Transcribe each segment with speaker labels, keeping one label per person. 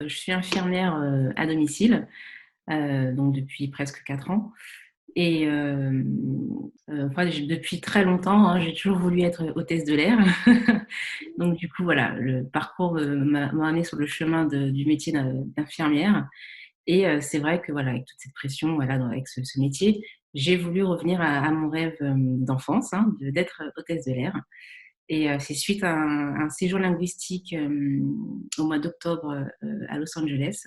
Speaker 1: Je suis infirmière, à domicile, donc depuis presque 4 ans et enfin depuis très longtemps, hein, j'ai toujours voulu être hôtesse de l'air. Donc du coup, voilà, le parcours, m'a amenée sur le chemin du métier d'infirmière et c'est vrai que, voilà, avec toute cette pression, voilà, avec ce métier, j'ai voulu revenir à mon rêve, d'enfance, hein, d'être hôtesse de l'air et c'est suite à un séjour linguistique, au mois d'octobre, à Los Angeles.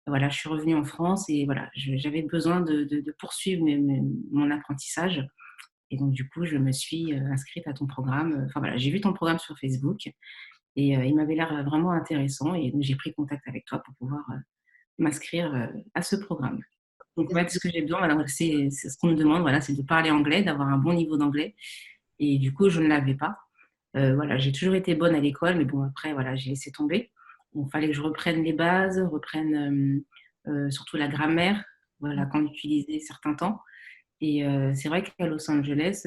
Speaker 1: Voilà, je suis revenue en France et voilà, j'avais besoin de poursuivre mon apprentissage et donc du coup, je me suis, inscrite à ton programme, enfin voilà, j'ai vu ton programme sur Facebook et il m'avait l'air, vraiment intéressant et donc j'ai pris contact avec toi pour pouvoir, m'inscrire, à ce programme. Donc ouais, ce que j'ai besoin, voilà, c'est ce qu'on me demande, voilà, c'est de parler anglais, d'avoir un bon niveau d'anglais et du coup, je ne l'avais pas. Voilà, j'ai toujours été bonne à l'école, mais bon après voilà, j'ai laissé tomber. Il fallait que je reprenne les bases, surtout la grammaire, voilà,
Speaker 2: Mmh.
Speaker 1: qu'on utilisait certains temps et c'est vrai qu'à Los Angeles,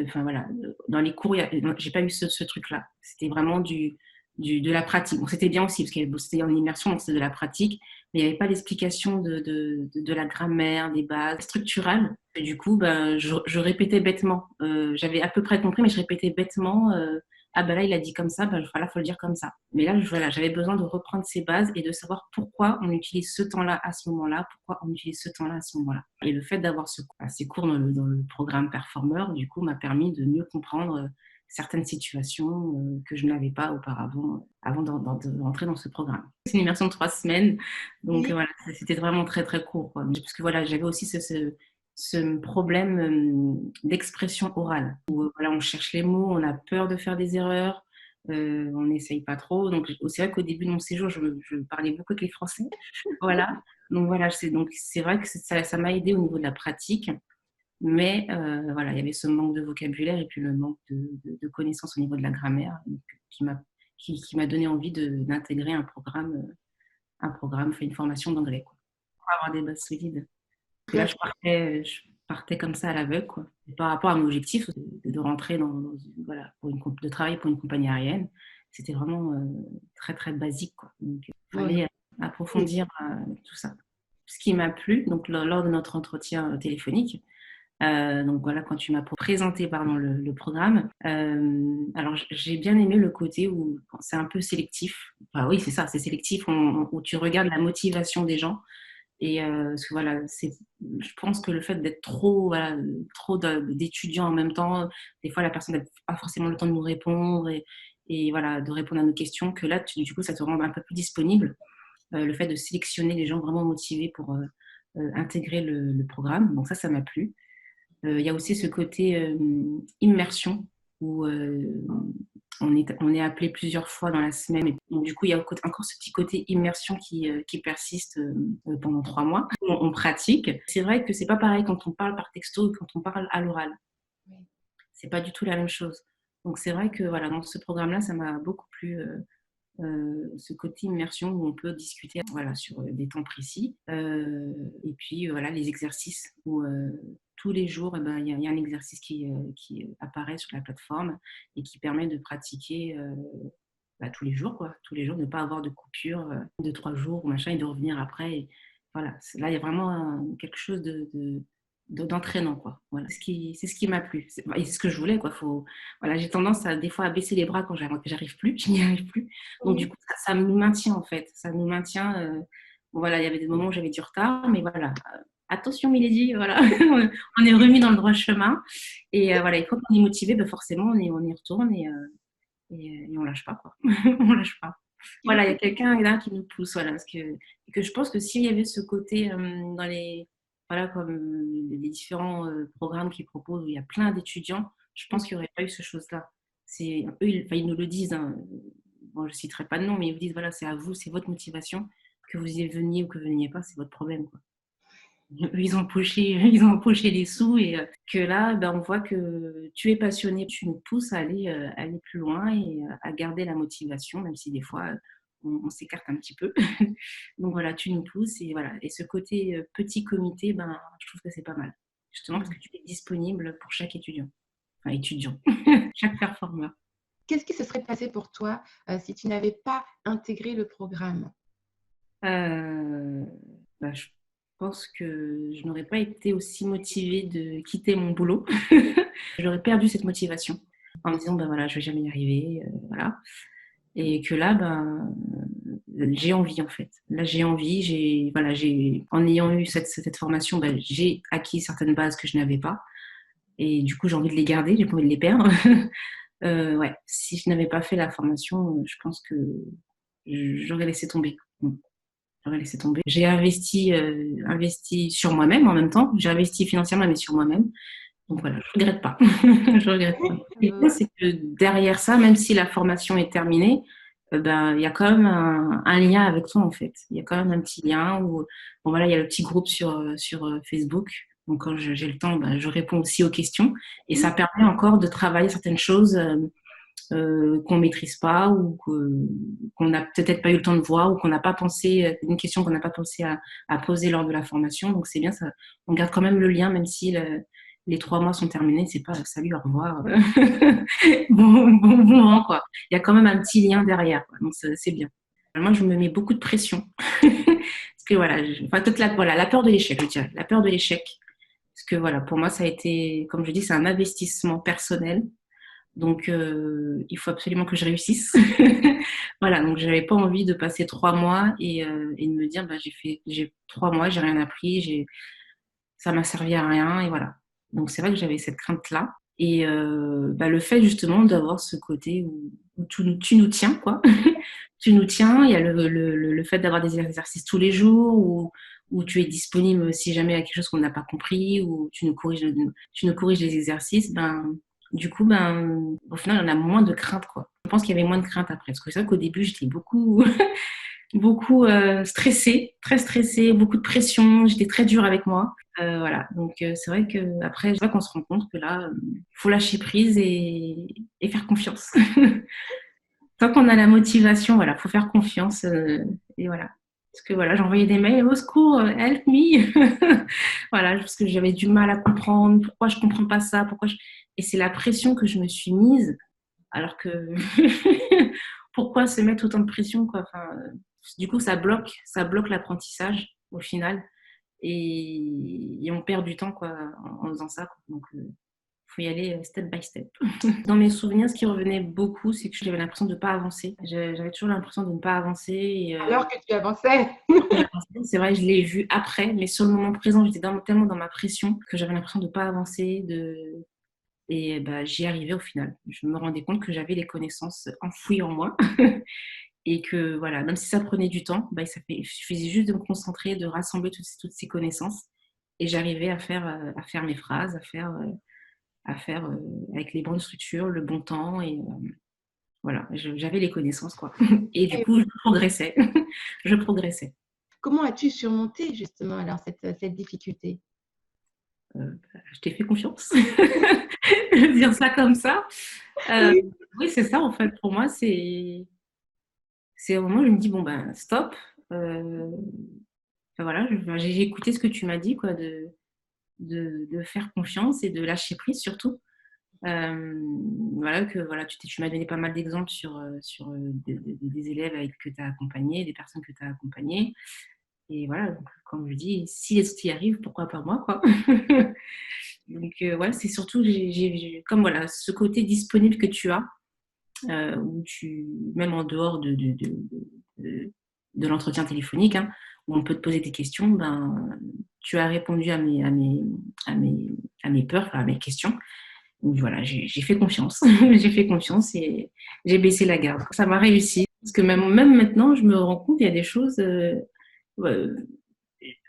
Speaker 1: enfin voilà, dans les cours, j'ai pas eu ce truc-là. C'était vraiment de la pratique. Bon, c'était bien aussi parce que c'était en immersion, donc c'était de la pratique, mais il n'y avait pas l'explication de la grammaire, des bases structurales. Et du coup, ben, je répétais bêtement. J'avais à peu près compris, mais je répétais bêtement. Ah ben là, il a dit comme ça, ben voilà, faut le dire comme ça. Mais là, voilà, j'avais besoin de reprendre ces bases et de savoir pourquoi on utilise ce temps-là à ce moment-là, pourquoi on utilise ce temps-là à ce moment-là. Et le fait d'avoir ces cours dans le programme Performer, du coup, m'a permis de mieux comprendre certaines situations que je n'avais pas auparavant, avant de rentrer dans ce programme. C'est une immersion de 3 semaines, donc
Speaker 2: Oui.
Speaker 1: voilà, c'était vraiment très très court, quoi. Parce que voilà, j'avais aussi ce problème d'expression orale, où voilà, on cherche les mots, on a peur de faire des erreurs, on n'essaye pas trop. Donc c'est vrai qu'au début de mon séjour, je parlais beaucoup avec les Français. Voilà, donc voilà, c'est vrai que ça m'a aidé au niveau de la pratique, mais voilà, il y avait ce manque de vocabulaire et puis le manque de connaissances au niveau de la grammaire, donc qui m'a donné envie d'intégrer un programme, enfin une formation d'anglais, quoi, pour avoir des bases solides. Parce que là, je partais comme ça à l'aveugle, quoi. Et par rapport à mon objectif de rentrer voilà, de travailler pour une compagnie aérienne, c'était vraiment très, très basique, quoi. Donc, il
Speaker 2: Ouais.
Speaker 1: fallait approfondir tout ça. Ce qui m'a plu, donc lors de notre entretien téléphonique, donc voilà, quand tu m'as présenté pardon, le programme, alors j'ai bien aimé le côté où c'est un peu sélectif. Enfin, oui, c'est ça, c'est sélectif, où tu regardes la motivation des gens. Et parce que voilà, je pense que le fait d'être trop, voilà, trop d'étudiants en même temps, des fois la personne n'a pas forcément le temps de nous répondre et voilà, de répondre à nos questions, que là, du coup, ça te rend un peu plus disponible. Le fait de sélectionner les gens vraiment motivés pour intégrer le programme. Donc ça m'a plu. Il y a aussi ce côté immersion où on est appelé plusieurs fois dans la semaine. Et donc, du coup, il y a encore ce petit côté immersion qui persiste pendant 3 mois. On pratique. C'est vrai que c'est pas pareil quand on parle par texto et quand on parle à l'oral.
Speaker 2: Oui.
Speaker 1: C'est pas du tout la même chose. Donc c'est vrai que voilà, dans ce programme-là, ça m'a beaucoup plu. Ce côté immersion où on peut discuter voilà, sur des temps précis. Et puis voilà, les exercices où tous les jours, eh ben, il y a un exercice qui apparaît sur la plateforme et qui permet de pratiquer bah, tous les jours, quoi. Tous les jours, ne pas avoir de coupure de 3 jours ou machin et de revenir après. Et voilà, là, il y a vraiment quelque chose d'entraînant, quoi. Voilà, c'est ce qui m'a plu. Et c'est ce que je voulais, quoi. Voilà, j'ai tendance des fois à baisser les bras quand j'arrive plus, je n'y arrive plus. Donc du
Speaker 2: Oui.
Speaker 1: coup, ça nous maintient en fait. Ça nous maintient. Bon, voilà, il y avait des moments où j'avais du retard, mais voilà. Attention, Milady, voilà, on est remis dans le droit chemin. Et voilà, et quand on est motivé, ben forcément, on y retourne et on lâche pas, quoi. On lâche pas. Voilà, il y a quelqu'un là qui nous pousse, voilà, que je pense que s'il y avait ce côté dans voilà, comme les différents programmes qu'ils proposent où il y a plein d'étudiants, je pense qu'il n'y aurait pas eu ce chose-là. Eux, enfin, ils nous le disent, hein. Bon, je ne citerai pas de nom, mais ils vous disent, voilà, c'est à vous, c'est votre motivation, que vous y veniez ou que vous ne veniez pas, c'est votre problème, quoi. Eux, ils ont empoché les sous et que là, ben, on voit que tu es passionné, tu nous pousses à aller plus loin et à garder la motivation, même si des fois, on s'écarte un petit peu. Donc voilà, tu nous pousses et voilà. Et ce côté petit comité, ben, je trouve que c'est pas mal. Justement parce
Speaker 2: Mmh.
Speaker 1: que tu es disponible pour chaque étudiant, enfin étudiant, chaque performeur.
Speaker 2: Qu'est-ce qui se serait passé pour toi si tu n'avais pas intégré le programme?
Speaker 1: Euh, je pense que je n'aurais pas été aussi motivée de quitter mon boulot. J'aurais perdu cette motivation en me disant, ben voilà, je vais jamais y arriver, voilà. Et que là, ben, j'ai envie en fait. Là, j'ai envie, voilà, en ayant eu cette formation, ben, j'ai acquis certaines bases que je n'avais pas. Et du coup, j'ai envie de les garder, j'ai pas envie de les perdre. Ouais, si je n'avais pas fait la formation, je pense que j'aurais laissé tomber. J'aurais laissé tomber. J'ai investi sur moi-même en même temps. J'ai investi financièrement, mais sur moi-même. Donc voilà, je regrette pas. Je regrette pas. Et c'est que derrière ça, même si la formation est terminée, ben il y a quand même un lien avec toi en fait. Il y a quand même un petit lien où bon voilà, il y a le petit groupe sur Facebook. Donc quand j'ai le temps, ben, je réponds aussi aux questions et ça permet encore de travailler certaines choses qu'on maîtrise pas ou qu'on n'a peut-être pas eu le temps de voir ou qu'on n'a pas pensé, une question qu'on n'a pas pensé à poser lors de la formation. Donc c'est bien, ça, on garde quand même le lien, même si les 3 mois sont terminés, c'est pas salut, au revoir, bon vent, quoi. Il y a quand même un petit lien derrière, quoi. Donc c'est bien. Moi, je me mets beaucoup de pression. Parce que voilà, enfin, toute la peur de l'échec, je dirais, la peur de l'échec. Parce que voilà, pour moi, ça a été, comme je dis, c'est un investissement personnel. Donc, il faut absolument que je réussisse. Voilà, donc j'avais pas envie de passer 3 mois et de me dire, bah, j'ai 3 mois, j'ai rien appris, ça m'a servi à rien et voilà. Donc c'est vrai que j'avais cette crainte-là. Et bah, le fait justement d'avoir ce côté où tu nous tiens, quoi. Tu nous tiens, il y a le fait d'avoir des exercices tous les jours où tu es disponible si jamais il y a quelque chose qu'on n'a pas compris, ou tu nous corriges les exercices, ben, du coup, ben, au final, on a moins de crainte, quoi. Je pense qu'il y avait moins de crainte après. Parce que c'est vrai qu'au début, j'étais beaucoup, beaucoup stressée, très stressée, beaucoup de pression. J'étais très dure avec moi. Voilà. Donc, c'est vrai qu'après, c'est vrai qu'on se rend compte que là, il faut lâcher prise et faire confiance. Tant qu'on a la motivation, voilà, faut faire confiance. Et voilà. Parce que voilà, j'envoyais des mails, au secours, help me. Voilà, parce que j'avais du mal à comprendre pourquoi je comprends pas ça, et c'est la pression que je me suis mise, alors que pourquoi se mettre autant de pression, quoi. Enfin, du coup, ça bloque l'apprentissage au final, et on perd du temps, quoi, en faisant ça, quoi. Donc, faut y aller step by step. Dans mes souvenirs, ce qui revenait beaucoup, c'est que j'avais l'impression de ne pas avancer. J'avais toujours l'impression de ne pas avancer.
Speaker 2: Alors que tu avançais.
Speaker 1: C'est vrai, je l'ai vu après, mais sur le moment présent, j'étais tellement dans ma pression que j'avais l'impression de ne pas avancer. Et bah, j'y arrivais au final. Je me rendais compte que j'avais les connaissances enfouies en moi. Et que voilà, même si ça prenait du temps, bah, il suffisait juste de me concentrer, de rassembler toutes ces connaissances. Et j'arrivais à faire mes phrases, à faire avec les bonnes structures, le bon temps, et voilà, j'avais les connaissances, quoi. Et du coup, je progressais. Je progressais.
Speaker 2: Comment as-tu surmonté justement alors cette difficulté?
Speaker 1: Je t'ai fait confiance. Je vais dire ça comme ça. Euh,
Speaker 2: Oui.
Speaker 1: oui, c'est ça, en fait. Pour moi, c'est au moment où je me dis, bon, ben, stop. Enfin, voilà, j'ai écouté ce que tu m'as dit, quoi, de faire confiance et de lâcher prise, surtout. Voilà, voilà, tu m'as donné pas mal d'exemples sur des élèves que tu as accompagnés, des personnes que tu as accompagnées. Et voilà, donc, comme je dis, si les autres y arrivent, pourquoi pas moi, quoi. Donc, ouais, c'est surtout, comme voilà, ce côté disponible que tu as, où même en dehors de l'entretien téléphonique, hein, où on peut te poser des questions, ben, tu as répondu à mes peurs, enfin, à mes questions. Donc voilà, j'ai fait confiance. J'ai fait confiance et j'ai baissé la garde. Ça m'a réussi. Parce que même maintenant, je me rends compte, il y a des choses, ouais,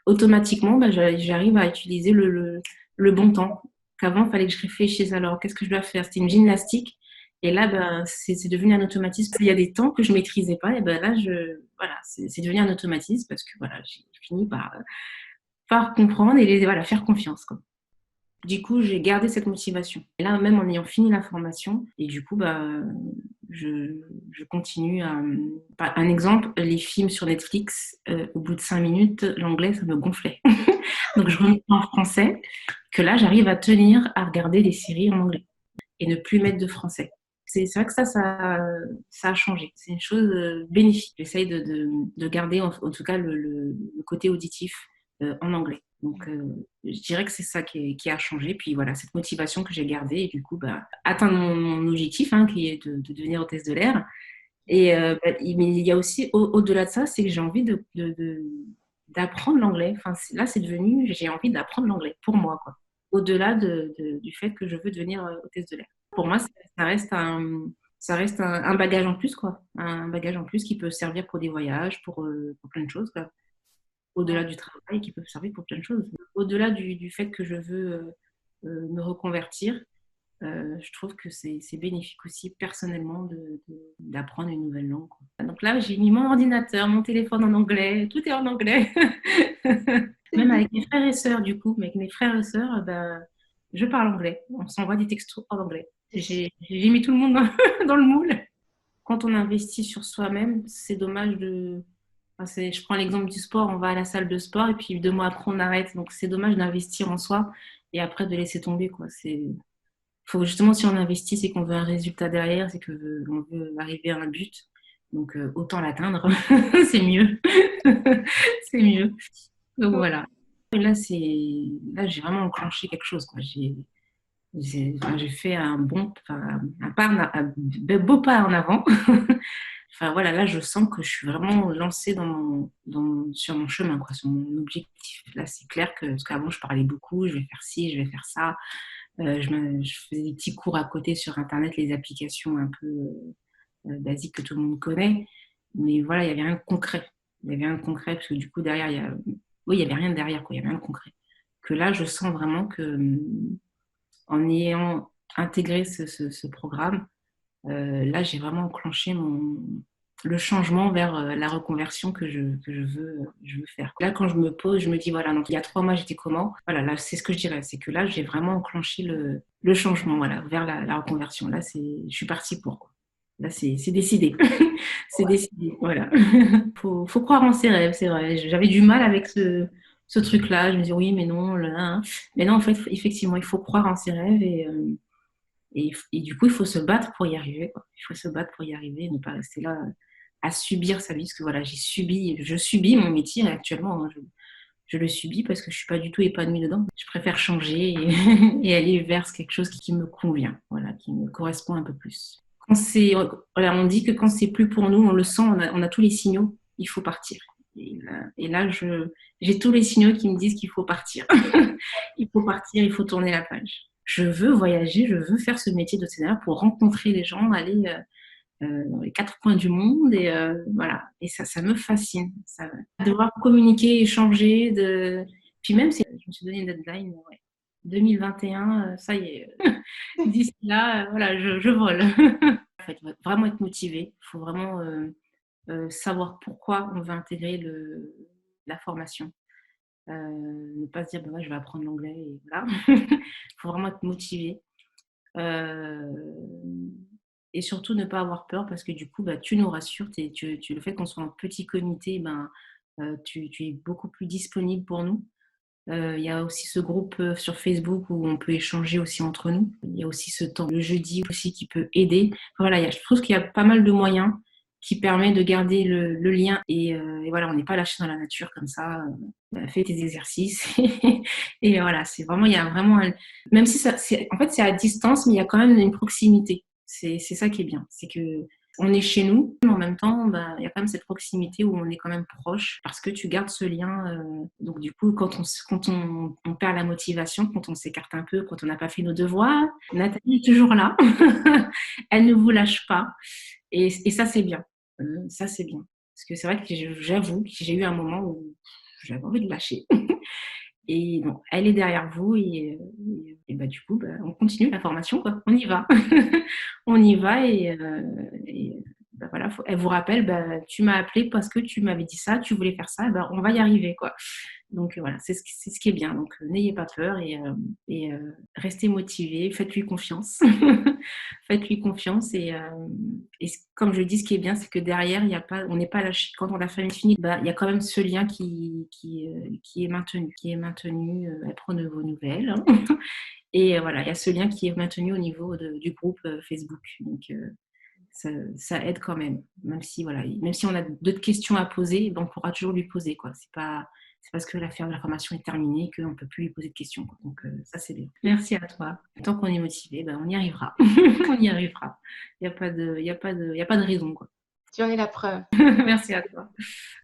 Speaker 1: automatiquement, bah, j'arrive à utiliser le bon temps. Qu'avant, il fallait que je réfléchisse. Alors, qu'est-ce que je dois faire? C'était une gymnastique. Et là, ben, c'est devenu un automatisme. Il y a des temps que je ne maîtrisais pas. Et ben là, voilà, c'est devenu un automatisme parce que voilà, j'ai fini par comprendre et voilà, faire confiance, quoi. Du coup, j'ai gardé cette motivation. Et là, même en ayant fini la formation, et du coup, bah, je continue à... Un exemple, les films sur Netflix, au bout de 5 minutes, l'anglais, ça me gonflait. Donc, je remets en français, que là, j'arrive à tenir à regarder des séries en anglais et ne plus mettre de français. C'est vrai que ça a changé. C'est une chose bénéfique. J'essaye de garder en tout cas le côté auditif en anglais. Donc, je dirais que c'est ça qui a changé. Puis voilà, cette motivation que j'ai gardée et du coup, bah, atteindre mon objectif, hein, qui est de devenir hôtesse de l'air. Et bah, mais il y a aussi, au-delà de ça, c'est que j'ai envie d'apprendre l'anglais. Enfin, là, c'est devenu, j'ai envie d'apprendre l'anglais pour moi, quoi. Au-delà du fait que je veux devenir hôtesse de l'air. Pour moi, ça reste un bagage en plus, quoi. Un bagage en plus qui peut servir pour des voyages, pour plein de choses, quoi. Au-delà du travail, qui peut servir pour plein de choses. Au-delà du fait que je veux me reconvertir, je trouve que c'est bénéfique aussi personnellement d'apprendre une nouvelle langue, quoi. Donc là, j'ai mis mon ordinateur, mon téléphone en anglais, tout est en anglais. Même avec mes frères et sœurs, du coup, avec mes frères et sœurs, ben, je parle anglais. On s'envoie des textos en anglais. J'ai mis tout le monde dans le moule. Quand on investit sur soi-même, c'est dommage de. Enfin, je prends l'exemple du sport, on va à la salle de sport et puis 2 mois après, on arrête. Donc, c'est dommage d'investir en soi et après de laisser tomber, quoi. Faut justement, si on investit, c'est qu'on veut un résultat derrière, c'est qu'on veut arriver à un but. Donc, autant l'atteindre, c'est mieux. C'est mieux. Donc, voilà. Et là, j'ai vraiment enclenché quelque chose, quoi. J'ai fait un beau pas en avant. Enfin, voilà, là, je sens que je suis vraiment lancée sur mon chemin, quoi, sur mon objectif. Là, c'est clair parce qu'avant, je parlais beaucoup, je vais faire ci, je vais faire ça. Je faisais des petits cours à côté sur Internet, les applications un peu basiques que tout le monde connaît. Mais voilà, il n'y avait rien de concret. Il y avait rien de concret parce que du coup, derrière, oui, il n'y avait rien derrière, quoi. Il n'y avait rien de concret. Que là, je sens vraiment que en ayant intégré ce programme, là, j'ai vraiment enclenché le changement vers la reconversion que je veux faire. Là, quand je me pose, je me dis, voilà, donc il y a 3 mois, j'étais comment? Voilà, là, c'est ce que je dirais, c'est que là, j'ai vraiment enclenché le changement, voilà, vers la reconversion. Là, je suis partie pour, quoi. Là, c'est décidé. C'est décidé, voilà. Faut croire en ses rêves, c'est vrai. J'avais du mal avec ce truc-là. Je me dis, oui, mais non, là, hein. Mais non, en fait, effectivement, il faut croire en ses rêves et du coup, il faut se battre pour y arriver, quoi. Il faut se battre pour y arriver et ne pas rester là à subir sa vie. Parce que voilà, je subis mon métier actuellement, hein. Je le subis parce que je suis pas du tout épanouie dedans. Je préfère changer et aller vers quelque chose qui me convient, voilà, qui me correspond un peu plus. Voilà, on dit que quand c'est plus pour nous, on le sent, on a tous les signaux, il faut partir. Et là, j'ai tous les signaux qui me disent qu'il faut partir. Il faut partir, il faut tourner la page. Je veux voyager, je veux faire ce métier de scénario pour rencontrer les gens, aller dans les 4 coins du monde et voilà. Et ça me fascine. Devoir communiquer, échanger, puis même si je me suis donné une deadline, ouais, 2021, ça y est. D'ici là, voilà, je vole. En fait, vraiment être motivé. Il faut vraiment savoir pourquoi on veut intégrer la formation. Ne pas se dire, bah ouais, je vais apprendre l'anglais et voilà. Il faut vraiment être motivé. Euh, et surtout ne pas avoir peur parce que du coup, bah, tu nous rassures. Le fait qu'on soit en petit comité, ben, tu es beaucoup plus disponible pour nous. Il y a aussi ce groupe sur Facebook où on peut échanger aussi entre nous. Il y a aussi ce temps le jeudi aussi qui peut aider. Enfin, voilà, je trouve qu'il y a pas mal de moyens qui permettent de garder le lien et voilà, on n'est pas lâché dans la nature comme ça. Fais tes exercices et voilà, c'est vraiment, il y a vraiment même si en fait c'est à distance, mais il y a quand même une proximité. C'est ça qui est bien, c'est que on est chez nous, mais en même temps, bah, il y a quand même cette proximité où on est quand même proche parce que tu gardes ce lien. Donc, du coup, quand on perd la motivation, quand on s'écarte un peu, quand on n'a pas fait nos devoirs, Nathalie est toujours là. Elle ne vous lâche pas. Et ça, c'est bien. Ça, c'est bien. Parce que c'est vrai que j'avoue que j'ai eu un moment où j'avais envie de lâcher. Et donc, elle est derrière vous et bah, du coup, bah, on continue la formation, quoi. On y va. On y va et ben voilà, elle vous rappelle, ben, tu m'as appelé parce que tu m'avais dit ça, tu voulais faire ça, ben, on va y arriver, quoi. Donc voilà, c'est ce qui est bien. Donc n'ayez pas peur et restez motivés, faites-lui confiance. Faites-lui confiance et comme je dis, ce qui est bien, c'est que derrière, il y a pas, on n'est pas lâché. Quand on a fait une finie, bah, il y a quand même ce lien qui est maintenu, elle prend de vos nouvelles. Hein. Et voilà, il y a ce lien qui est maintenu au niveau du groupe Facebook. Donc ça aide quand même si voilà, même si on a d'autres questions à poser, ben, on pourra toujours lui poser quoi. C'est parce que la formation est terminée qu'on ne peut plus lui poser de questions. Quoi. Donc ça c'est bien. Merci à toi. Tant qu'on est motivé, ben, on y arrivera. On y arrivera. Il n'y a pas de raison quoi.
Speaker 2: Tu en es la preuve.
Speaker 1: Merci à toi.